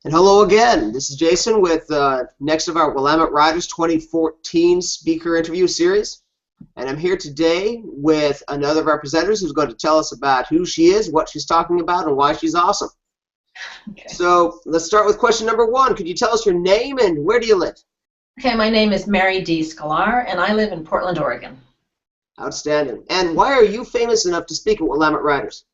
And hello again. This is Jason with next of our Willamette Riders 2014 speaker interview series. And I'm here today with another of our presenters who's going to tell us about who she is, what she's talking about, and why she's awesome. Okay. So let's start with question number one. Could you tell us your name and where do you live? Okay, my name is Marydee Sklar, and I live in Portland, Oregon. Outstanding. And why are you famous enough to speak at Willamette Riders?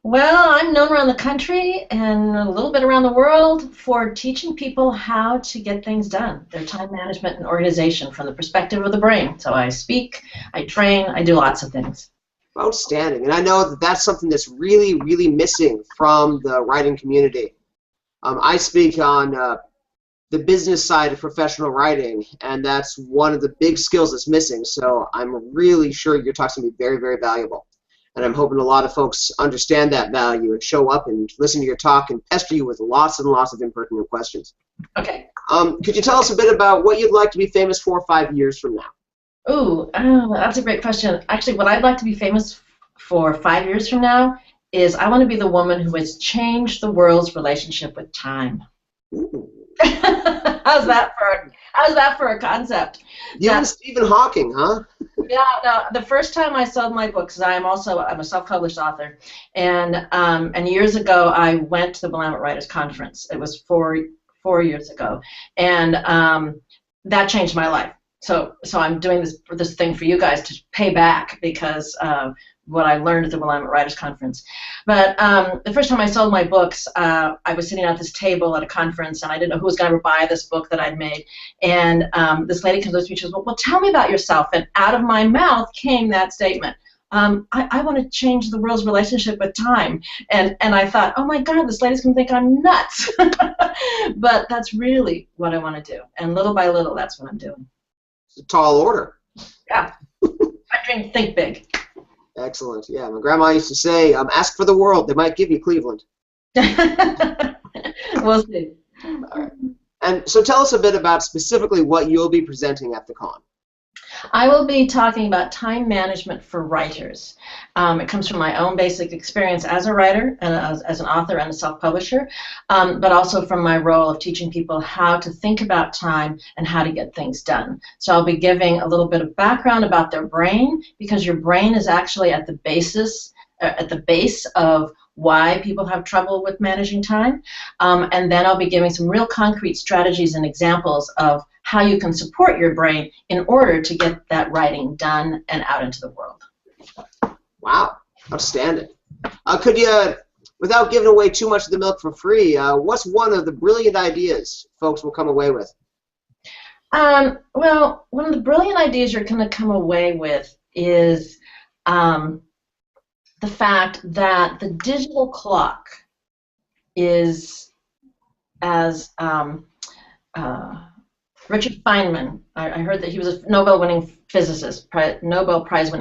Well, I'm known around the country and a little bit around the world for teaching people how to get things done, their time management and organization from the perspective of the brain. So I speak, I train, I do lots of things. Outstanding. And I know that that's something that's really, really missing from the writing community. I speak on the business side of professional writing, and that's one of the big skills that's missing. So I'm really sure your talk's going to be very, very valuable. And I'm hoping a lot of folks understand that value and show up and listen to your talk and pester you with lots and lots of impertinent questions. Okay. Could you tell us a bit about what you'd like to be famous for 5 years from now? Ooh, that's a great question. Actually, what I'd like to be famous for 5 years from now is I want to be the woman who has changed the world's relationship with time. Ooh. How's that for a concept? You and Stephen Hawking, huh? Yeah, no, the first time I sold my books, I'm a self-published author, and years ago I went to the Willamette Writers Conference. It was four years ago, and that changed my life. So I'm doing this thing for you guys to pay back because what I learned at the Willamette Writers Conference. But the first time I sold my books, I was sitting at this table at a conference, and I didn't know who was going to buy this book that I'd made. And this lady comes up to me and she goes, well, tell me about yourself. And out of my mouth came that statement. I want to change the world's relationship with time. And I thought, oh my God, this lady's going to think I'm nuts. But that's really what I want to do. And little by little, that's what I'm doing. It's a tall order. Yeah. I think big. Excellent. Yeah, my grandma used to say, ask for the world. They might give you Cleveland. We'll see. All right. And so tell us a bit about specifically what you'll be presenting at the con. I will be talking about time management for writers. It comes from my own basic experience as a writer, and as an author and a self-publisher, but also from my role of teaching people how to think about time and how to get things done. So I'll be giving a little bit of background about their brain, because your brain is actually at the base of why people have trouble with managing time, and then I'll be giving some real concrete strategies and examples of how you can support your brain in order to get that writing done and out into the world. Wow, outstanding. Could you, without giving away too much of the milk for free, what's one of the brilliant ideas folks will come away with? Well, one of the brilliant ideas you're going to come away with is the fact that the digital clock is, as Richard Feynman, I heard that he was a Nobel Prize-winning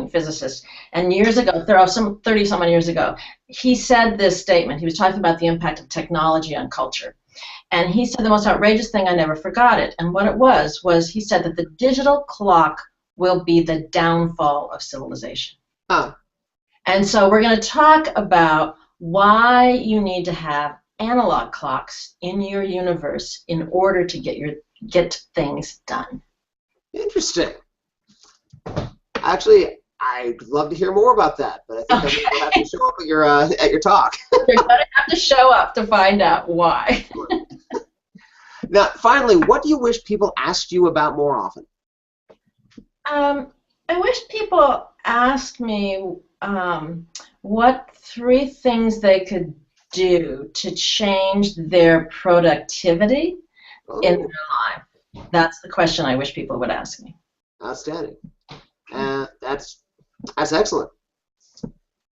physicist, and years ago, 30-some years ago, he said this statement. He was talking about the impact of technology on culture, and he said the most outrageous thing, I never forgot it, and what it was he said that the digital clock will be the downfall of civilization. Huh. And so we're going to talk about why you need to have analog clocks in your universe in order to get things done. Interesting. Actually, I'd love to hear more about that, but I think Okay. I'm going to have to show up at your talk. You're going to have to show up to find out why. Now, finally, what do you wish people asked you about more often? I wish people asked me what 3 things they could do to change their productivity in their life. That's the question I wish people would ask me. Outstanding. That's excellent.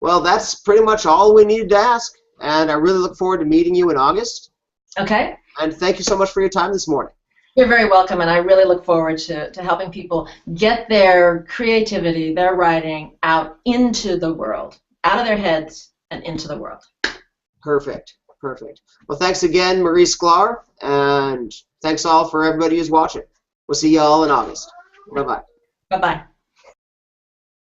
Well, that's pretty much all we needed to ask, and I really look forward to meeting you in August. Okay. And thank you so much for your time this morning. You're very welcome, and I really look forward to helping people get their creativity, their writing out into the world, out of their heads and into the world. Perfect. Perfect. Well, thanks again, Marydee Sklar, and thanks all for everybody who's watching. We'll see you all in August. Bye-bye. Bye-bye.